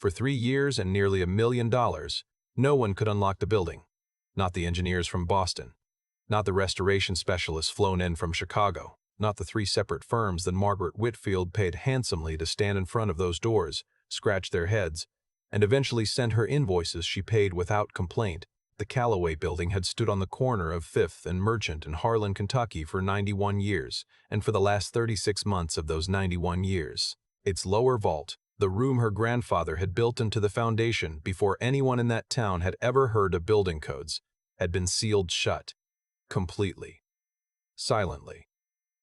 For 3 years and nearly $1 million, no one could unlock the building. Not the engineers from Boston. Not the restoration specialists flown in from Chicago. Not the 3 separate firms that Margaret Whitfield paid handsomely to stand in front of those doors, scratch their heads, and eventually send her invoices she paid without complaint. The Callaway Building had stood on the corner of 5th and Merchant in Harlan, Kentucky for 91 years, and for the last 36 months of those 91 years, its lower vault, the room her grandfather had built into the foundation before anyone in that town had ever heard of building codes, had been sealed shut, completely, silently,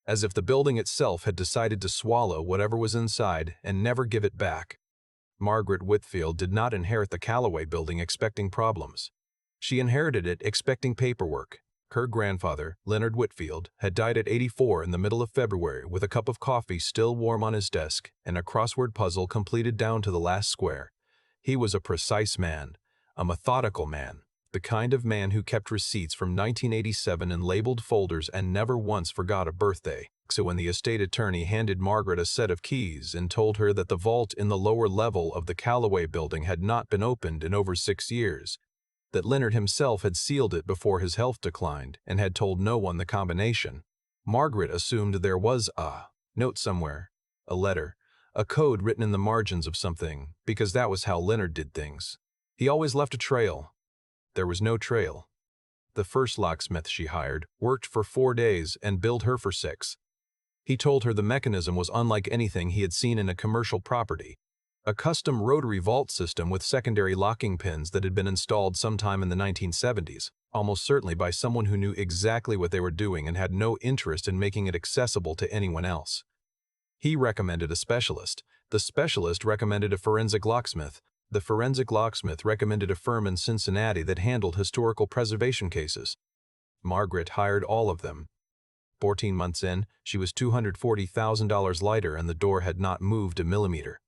as if the building itself had decided to swallow whatever was inside and never give it back. Margaret Whitfield did not inherit the Callaway Building expecting problems. She inherited it expecting paperwork. Her grandfather, Leonard Whitfield, had died at 84 in the middle of February with a cup of coffee still warm on his desk and a crossword puzzle completed down to the last square. He was a precise man, a methodical man, the kind of man who kept receipts from 1987 in labeled folders and never once forgot a birthday. So when the estate attorney handed Margaret a set of keys and told her that the vault in the lower level of the Callaway Building had not been opened in over 6 years, that Leonard himself had sealed it before his health declined and had told no one the combination, Margaret assumed there was a note somewhere, a letter, a code written in the margins of something, because that was how Leonard did things. He always left a trail. There was no trail. The first locksmith she hired worked for 4 days and billed her for 6. He told her the mechanism was unlike anything he had seen in a commercial property. A custom rotary vault system with secondary locking pins that had been installed sometime in the 1970s, almost certainly by someone who knew exactly what they were doing and had no interest in making it accessible to anyone else. He recommended a specialist. The specialist recommended a forensic locksmith. The forensic locksmith recommended a firm in Cincinnati that handled historical preservation cases. Margaret hired all of them. 14 months in, she was $240,000 lighter and the door had not moved a millimeter.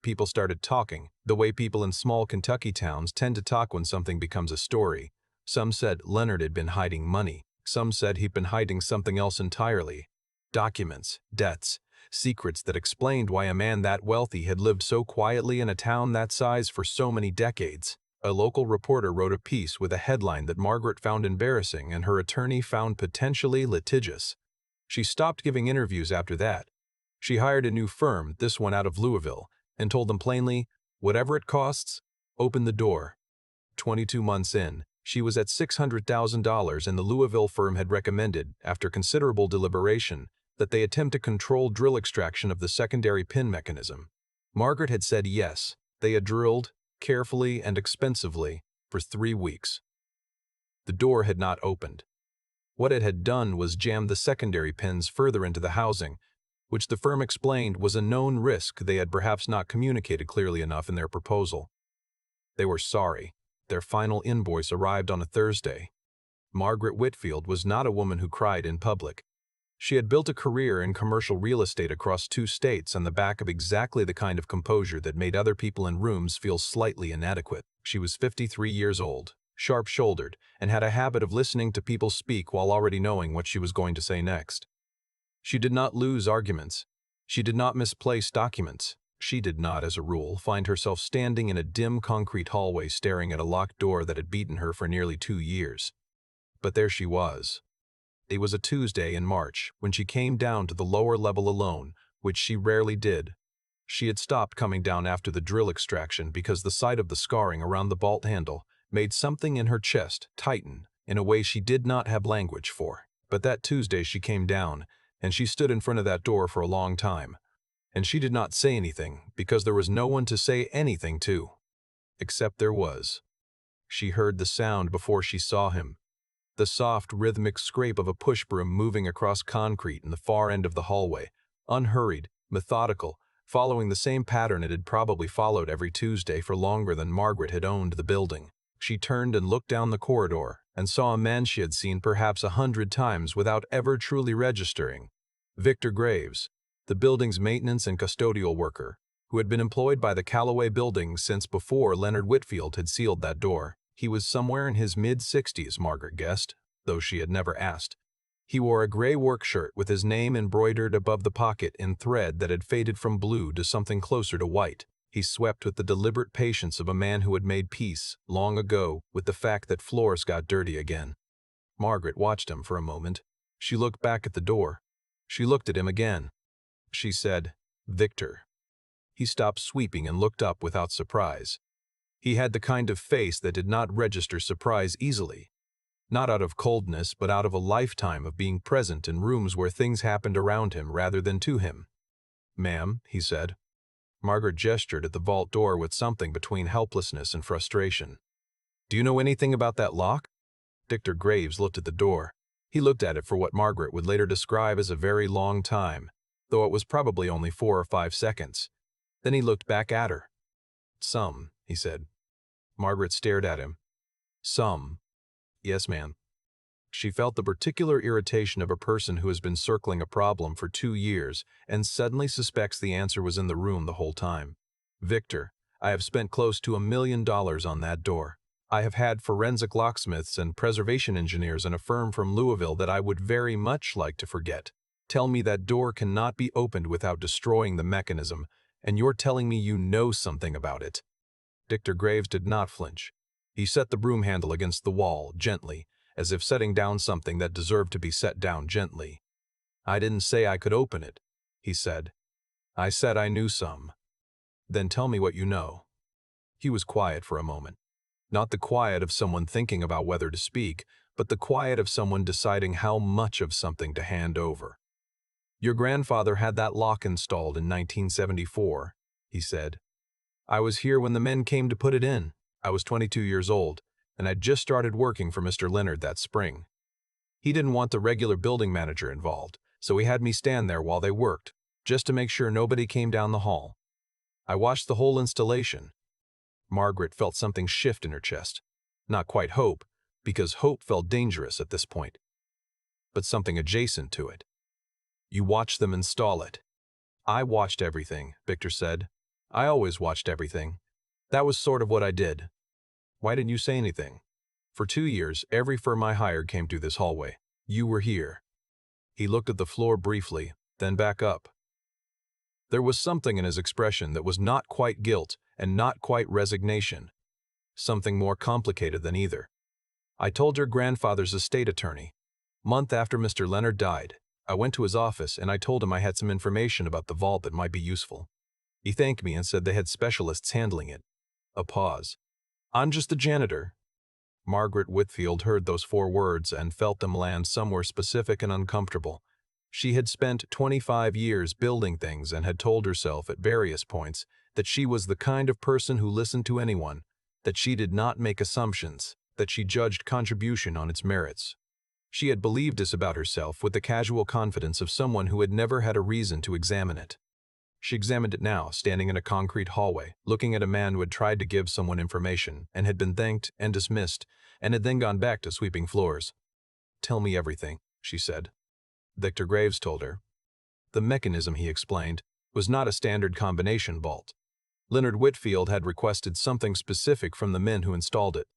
People started talking, the way people in small Kentucky towns tend to talk when something becomes a story. Some said Leonard had been hiding money. Some said he'd been hiding something else entirely. Documents, debts, secrets that explained why a man that wealthy had lived so quietly in a town that size for so many decades. A local reporter wrote a piece with a headline that Margaret found embarrassing and her attorney found potentially litigious. She stopped giving interviews after that. She hired a new firm, this one out of Louisville, and told them plainly, whatever it costs, open the door. 22 months in, she was at $600,000 and the Louisville firm had recommended, after considerable deliberation, that they attempt to control drill extraction of the secondary pin mechanism. Margaret had said yes. They had drilled, carefully and expensively, for 3 weeks. The door had not opened. What it had done was jam the secondary pins further into the housing, which the firm explained was a known risk they had perhaps not communicated clearly enough in their proposal. They were sorry. Their final invoice arrived on a Thursday. Margaret Whitfield was not a woman who cried in public. She had built a career in commercial real estate across 2 states on the back of exactly the kind of composure that made other people in rooms feel slightly inadequate. She was 53 years old, sharp-shouldered, and had a habit of listening to people speak while already knowing what she was going to say next. She did not lose arguments. She did not misplace documents. She did not, as a rule, find herself standing in a dim concrete hallway staring at a locked door that had beaten her for nearly 2 years. But there she was. It was a Tuesday in March when she came down to the lower level alone, which she rarely did. She had stopped coming down after the drill extraction because the sight of the scarring around the bolt handle made something in her chest tighten in a way she did not have language for. But that Tuesday she came down, and she stood in front of that door for a long time. And she did not say anything because there was no one to say anything to. Except there was. She heard the sound before she saw him. The soft, rhythmic scrape of a push broom moving across concrete in the far end of the hallway, unhurried, methodical, following the same pattern it had probably followed every Tuesday for longer than Margaret had owned the building. She turned and looked down the corridor and saw a man she had seen perhaps 100 times without ever truly registering. Victor Graves, the building's maintenance and custodial worker, who had been employed by the Callaway Building since before Leonard Whitfield had sealed that door. He was somewhere in his mid-60s, Margaret guessed, though she had never asked. He wore a gray work shirt with his name embroidered above the pocket in thread that had faded from blue to something closer to white. He swept with the deliberate patience of a man who had made peace, long ago, with the fact that floors got dirty again. Margaret watched him for a moment. She looked back at the door. She looked at him again. She said, "Victor." He stopped sweeping and looked up without surprise. He had the kind of face that did not register surprise easily. Not out of coldness, but out of a lifetime of being present in rooms where things happened around him rather than to him. "Ma'am," he said. Margaret gestured at the vault door with something between helplessness and frustration. "Do you know anything about that lock?" Victor Graves looked at the door. He looked at it for what Margaret would later describe as a very long time, though it was probably only 4 or 5 seconds. Then he looked back at her. "Some," he said. Margaret stared at him. "Some." "Yes, ma'am." She felt the particular irritation of a person who has been circling a problem for 2 years and suddenly suspects the answer was in the room the whole time. "Victor, I have spent close to $1 million on that door. I have had forensic locksmiths and preservation engineers in a firm from Louisville that I would very much like to forget. Tell me that door cannot be opened without destroying the mechanism, and you're telling me you know something about it." Victor Graves did not flinch. He set the broom handle against the wall, gently, as if setting down something that deserved to be set down gently. "I didn't say I could open it," he said. "I said I knew some." "Then tell me what you know." He was quiet for a moment. Not the quiet of someone thinking about whether to speak, but the quiet of someone deciding how much of something to hand over. "Your grandfather had that lock installed in 1974, he said. "I was here when the men came to put it in. I was 22 years old, and I'd just started working for Mr. Leonard that spring. He didn't want the regular building manager involved, so he had me stand there while they worked, just to make sure nobody came down the hall. I watched the whole installation." Margaret felt something shift in her chest. Not quite hope, because hope felt dangerous at this point, but something adjacent to it. "You watched them install it." "I watched everything," Victor said. "I always watched everything. That was sort of what I did." "Why didn't you say anything?" "For 2 years, every firm I hired came through this hallway. You were here." He looked at the floor briefly, then back up. There was something in his expression that was not quite guilt and not quite resignation. Something more complicated than either. "I told your grandfather's estate attorney. Month after Mr. Leonard died, I went to his office and I told him I had some information about the vault that might be useful. He thanked me and said they had specialists handling it." A pause. "I'm just the janitor." Margaret Whitfield heard those 4 words and felt them land somewhere specific and uncomfortable. She had spent 25 years building things and had told herself at various points that she was the kind of person who listened to anyone, that she did not make assumptions, that she judged contribution on its merits. She had believed this about herself with the casual confidence of someone who had never had a reason to examine it. She examined it now, standing in a concrete hallway, looking at a man who had tried to give someone information and had been thanked and dismissed, and had then gone back to sweeping floors. "Tell me everything," she said. Victor Graves told her. The mechanism, he explained, was not a standard combination vault. Leonard Whitfield had requested something specific from the men who installed it.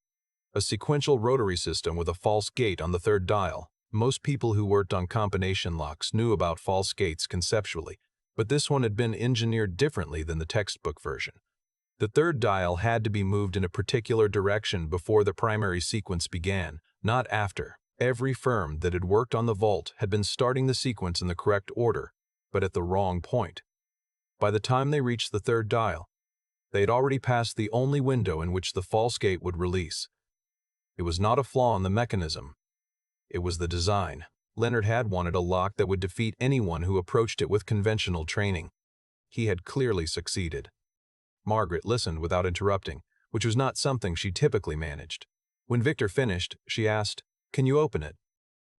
A sequential rotary system with a false gate on the 3rd dial. Most people who worked on combination locks knew about false gates conceptually, but this one had been engineered differently than the textbook version. The 3rd dial had to be moved in a particular direction before the primary sequence began, not after. Every firm that had worked on the vault had been starting the sequence in the correct order, but at the wrong point. By the time they reached the 3rd dial, they had already passed the only window in which the false gate would release. It was not a flaw in the mechanism. It was the design. Leonard had wanted a lock that would defeat anyone who approached it with conventional training. He had clearly succeeded. Margaret listened without interrupting, which was not something she typically managed. When Victor finished, she asked, "Can you open it?"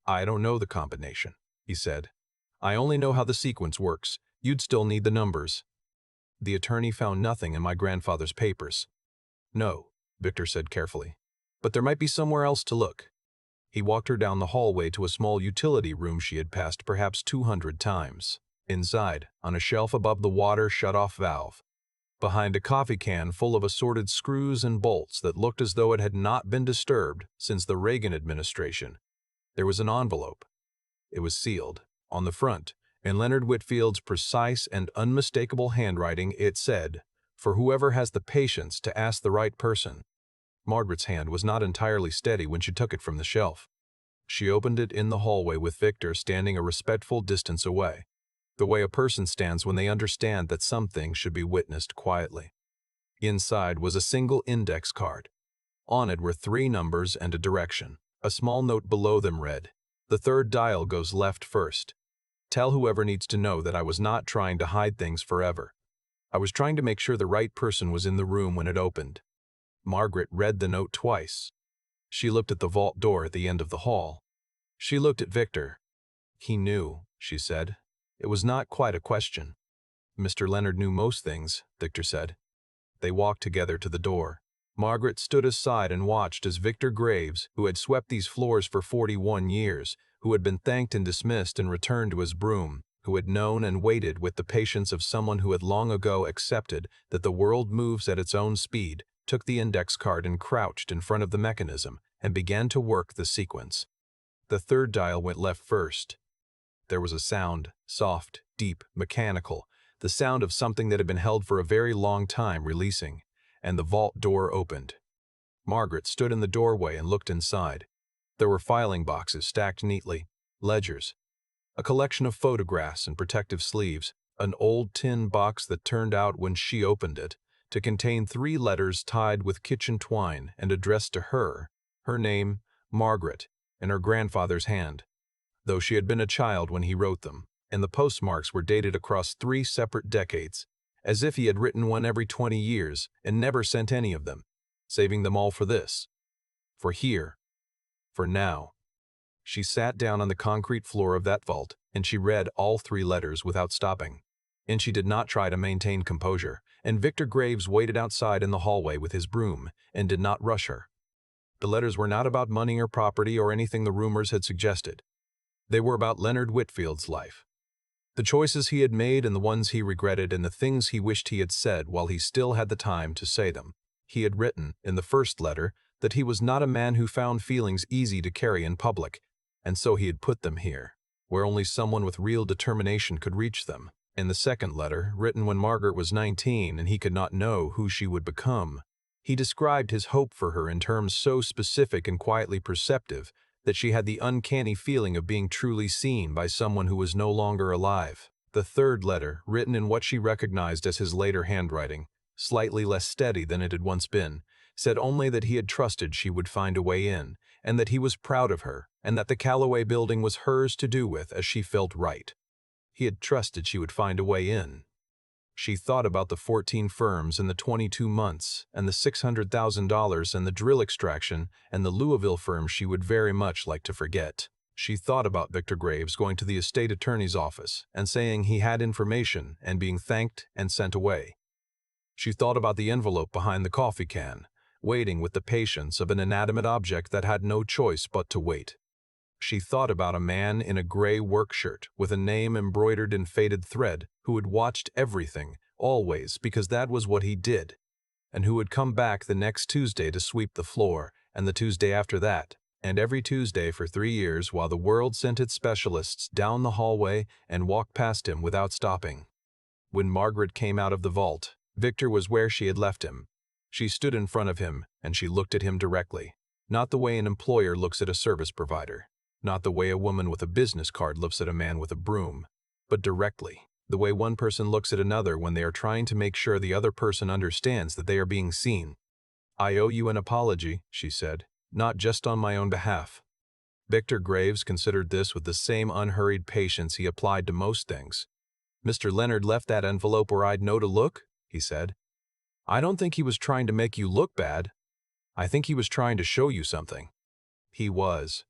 "I don't know the combination," he said. "I only know how the sequence works. You'd still need the numbers." "The attorney found nothing in my grandfather's papers." "No," Victor said carefully. "But there might be somewhere else to look." He walked her down the hallway to a small utility room she had passed perhaps 200 times. Inside, on a shelf above the water shut-off valve, behind a coffee can full of assorted screws and bolts that looked as though it had not been disturbed since the Reagan administration, there was an envelope. It was sealed. On the front, in Leonard Whitfield's precise and unmistakable handwriting, it said, For whoever has the patience to ask the right person. Margaret's hand was not entirely steady when she took it from the shelf. She opened it in the hallway with Victor standing a respectful distance away, the way a person stands when they understand that some things should be witnessed quietly. Inside was a single index card. On it were 3 numbers and a direction. A small note below them read, "The third dial goes left first. Tell whoever needs to know that I was not trying to hide things forever. I was trying to make sure the right person was in the room when it opened." Margaret read the note twice. She looked at the vault door at the end of the hall. She looked at Victor. He knew, she said. It was not quite a question. Mr. Leonard knew most things, Victor said. They walked together to the door. Margaret stood aside and watched as Victor Graves, who had swept these floors for 41 years, who had been thanked and dismissed and returned to his broom, who had known and waited with the patience of someone who had long ago accepted that the world moves at its own speed, took the index card and crouched in front of the mechanism and began to work the sequence. The third dial went left first. There was a sound, soft, deep, mechanical, the sound of something that had been held for a very long time releasing, and the vault door opened. Margaret stood in the doorway and looked inside. There were filing boxes stacked neatly, ledgers, a collection of photographs and protective sleeves, an old tin box that turned out when she opened it to contain 3 letters tied with kitchen twine and addressed to her name, Margaret, in her grandfather's hand, though she had been a child when he wrote them, and the postmarks were dated across 3 separate decades, as if he had written one every 20 years and never sent any of them, saving them all for this. For here. For now. She sat down on the concrete floor of that vault, and she read all 3 letters without stopping. And she did not try to maintain composure, and Victor Graves waited outside in the hallway with his broom and did not rush her. The letters were not about money or property or anything the rumors had suggested. They were about Leonard Whitfield's life. The choices he had made and the ones he regretted and the things he wished he had said while he still had the time to say them. He had written, in the first letter, that he was not a man who found feelings easy to carry in public, and so he had put them here, where only someone with real determination could reach them. In the second letter, written when Margaret was 19 and he could not know who she would become, he described his hope for her in terms so specific and quietly perceptive that she had the uncanny feeling of being truly seen by someone who was no longer alive. The third letter, written in what she recognized as his later handwriting, slightly less steady than it had once been, said only that he had trusted she would find a way in, and that he was proud of her, and that the Callaway building was hers to do with as she felt right. He had trusted she would find a way in. She thought about the 14 firms and the 22 months and the $600,000 and the drill extraction and the Louisville firm she would very much like to forget. She thought about Victor Graves going to the estate attorney's office and saying he had information and being thanked and sent away. She thought about the envelope behind the coffee can, waiting with the patience of an inanimate object that had no choice but to wait. She thought about a man in a gray work shirt with a name embroidered in faded thread who had watched everything, always, because that was what he did, and who would come back the next Tuesday to sweep the floor, and the Tuesday after that, and every Tuesday for 3 years while the world sent its specialists down the hallway and walked past him without stopping. When Margaret came out of the vault, Victor was where she had left him. She stood in front of him, and she looked at him directly, not the way an employer looks at a service provider. Not the way a woman with a business card looks at a man with a broom, but directly, the way one person looks at another when they are trying to make sure the other person understands that they are being seen. "I owe you an apology," she said, "not just on my own behalf." Victor Graves considered this with the same unhurried patience he applied to most things. "Mr. Leonard left that envelope where I'd know to look," he said. "I don't think he was trying to make you look bad. I think he was trying to show you something." He was.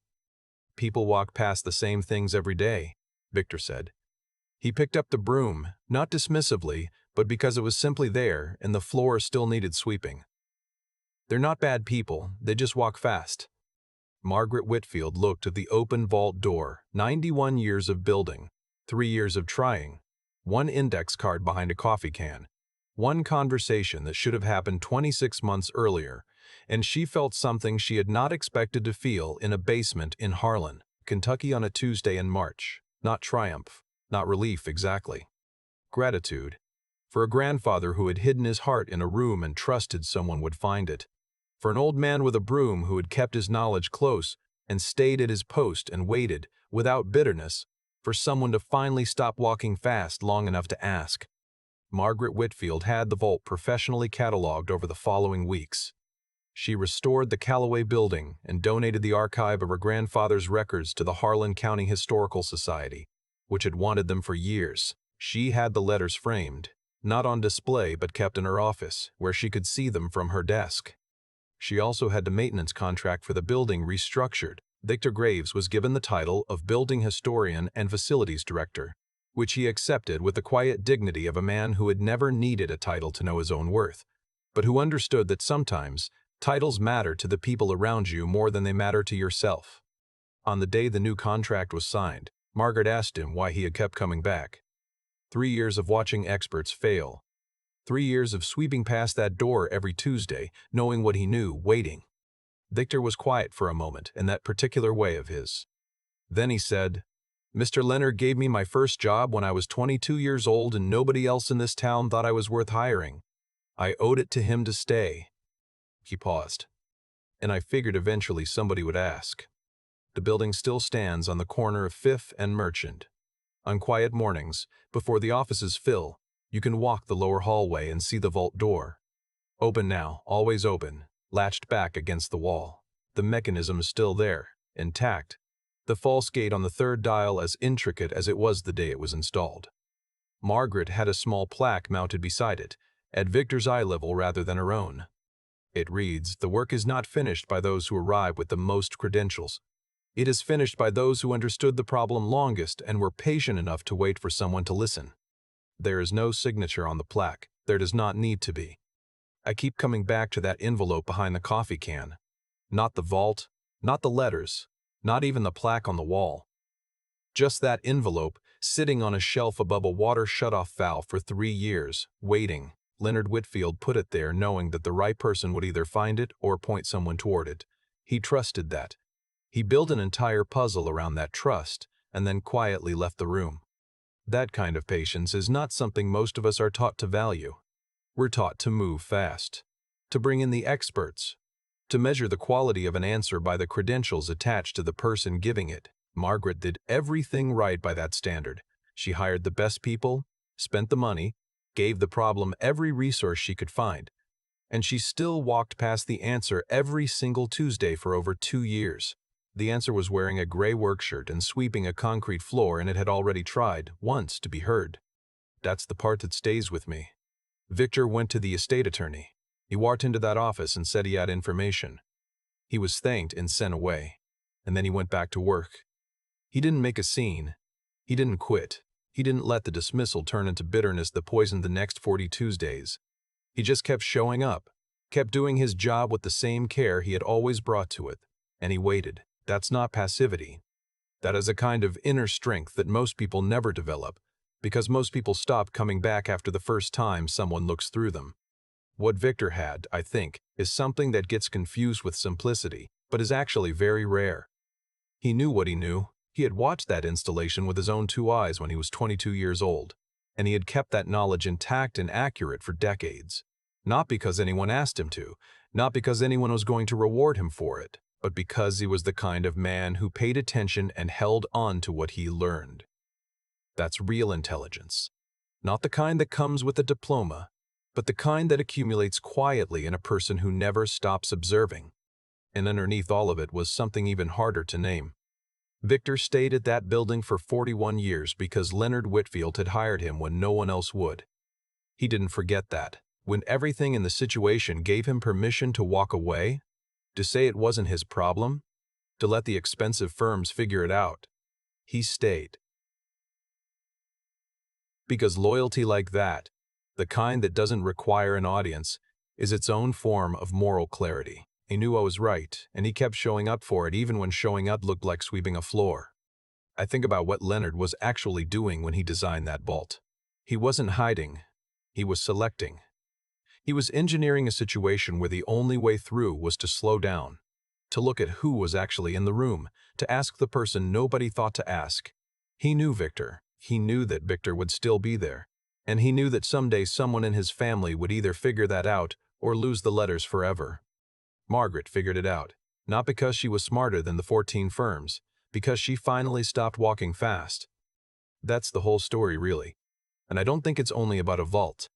"People walk past the same things every day," Victor said. He picked up the broom, not dismissively, but because it was simply there and the floor still needed sweeping. "They're not bad people, they just walk fast." Margaret Whitfield looked at the open vault door, 91 years of building, 3 years of trying, 1 index card behind a coffee can, 1 conversation that should have happened 26 months earlier, and she felt something she had not expected to feel in a basement in Harlan, Kentucky on a Tuesday in March. Not triumph, not relief exactly. Gratitude. For a grandfather who had hidden his heart in a room and trusted someone would find it. For an old man with a broom who had kept his knowledge close and stayed at his post and waited, without bitterness, for someone to finally stop walking fast long enough to ask. Margaret Whitfield had the vault professionally cataloged over the following weeks. She restored the Callaway Building and donated the archive of her grandfather's records to the Harlan County Historical Society, which had wanted them for years. She had the letters framed, not on display but kept in her office, where she could see them from her desk. She also had the maintenance contract for the building restructured. Victor Graves was given the title of Building Historian and Facilities Director, which he accepted with the quiet dignity of a man who had never needed a title to know his own worth, but who understood that sometimes titles matter to the people around you more than they matter to yourself. On the day the new contract was signed, Margaret asked him why he had kept coming back. 3 years of watching experts fail. 3 years of sweeping past that door every Tuesday, knowing what he knew, waiting. Victor was quiet for a moment in that particular way of his. Then he said, "Mr. Leonard gave me my first job when I was 22 years old and nobody else in this town thought I was worth hiring. I owed it to him to stay." He paused. "And I figured eventually somebody would ask." The building still stands on the corner of Fifth and Merchant. On quiet mornings, before the offices fill, you can walk the lower hallway and see the vault door. Open now, always open, latched back against the wall. The mechanism is still there, intact. The false gate on the third dial as intricate as it was the day it was installed. Margaret had a small plaque mounted beside it, at Victor's eye level rather than her own. It reads, "The work is not finished by those who arrive with the most credentials. It is finished by those who understood the problem longest and were patient enough to wait for someone to listen." There is no signature on the plaque. There does not need to be. I keep coming back to that envelope behind the coffee can. Not the vault, not the letters, not even the plaque on the wall. Just that envelope sitting on a shelf above a water shutoff valve for 3 years, waiting. Leonard Whitfield put it there knowing that the right person would either find it or point someone toward it. He trusted that. He built an entire puzzle around that trust and then quietly left the room. That kind of patience is not something most of us are taught to value. We're taught to move fast, to bring in the experts, to measure the quality of an answer by the credentials attached to the person giving it. Margaret did everything right by that standard. She hired the best people, spent the money, gave the problem every resource she could find, and she still walked past the answer every single Tuesday for over 2 years. The answer was wearing a gray work shirt and sweeping a concrete floor, and it had already tried, once, to be heard. That's the part that stays with me. Victor went to the estate attorney. He walked into that office and said he had information. He was thanked and sent away, and then he went back to work. He didn't make a scene. He didn't quit. He didn't let the dismissal turn into bitterness that poisoned the next 40 Tuesdays. He just kept showing up, kept doing his job with the same care he had always brought to it, and he waited. That's not passivity. That is a kind of inner strength that most people never develop, because most people stop coming back after the first time someone looks through them. What Victor had, I think, is something that gets confused with simplicity, but is actually very rare. He knew what he knew. He had watched that installation with his own 2 eyes when he was 22 years old, and he had kept that knowledge intact and accurate for decades. Not because anyone asked him to, not because anyone was going to reward him for it, but because he was the kind of man who paid attention and held on to what he learned. That's real intelligence. Not the kind that comes with a diploma, but the kind that accumulates quietly in a person who never stops observing. And underneath all of it was something even harder to name. Victor stayed at that building for 41 years because Leonard Whitfield had hired him when no one else would. He didn't forget that. When everything in the situation gave him permission to walk away, to say it wasn't his problem, to let the expensive firms figure it out, he stayed. Because loyalty like that, the kind that doesn't require an audience, is its own form of moral clarity. He knew I was right, and he kept showing up for it even when showing up looked like sweeping a floor. I think about what Leonard was actually doing when he designed that vault. He wasn't hiding. He was selecting. He was engineering a situation where the only way through was to slow down, to look at who was actually in the room, to ask the person nobody thought to ask. He knew Victor. He knew that Victor would still be there, And he knew that someday someone in his family would either figure that out or lose the letters forever. Margaret figured it out, not because she was smarter than the 14 firms, because she finally stopped walking fast. That's the whole story, really. And I don't think it's only about a vault.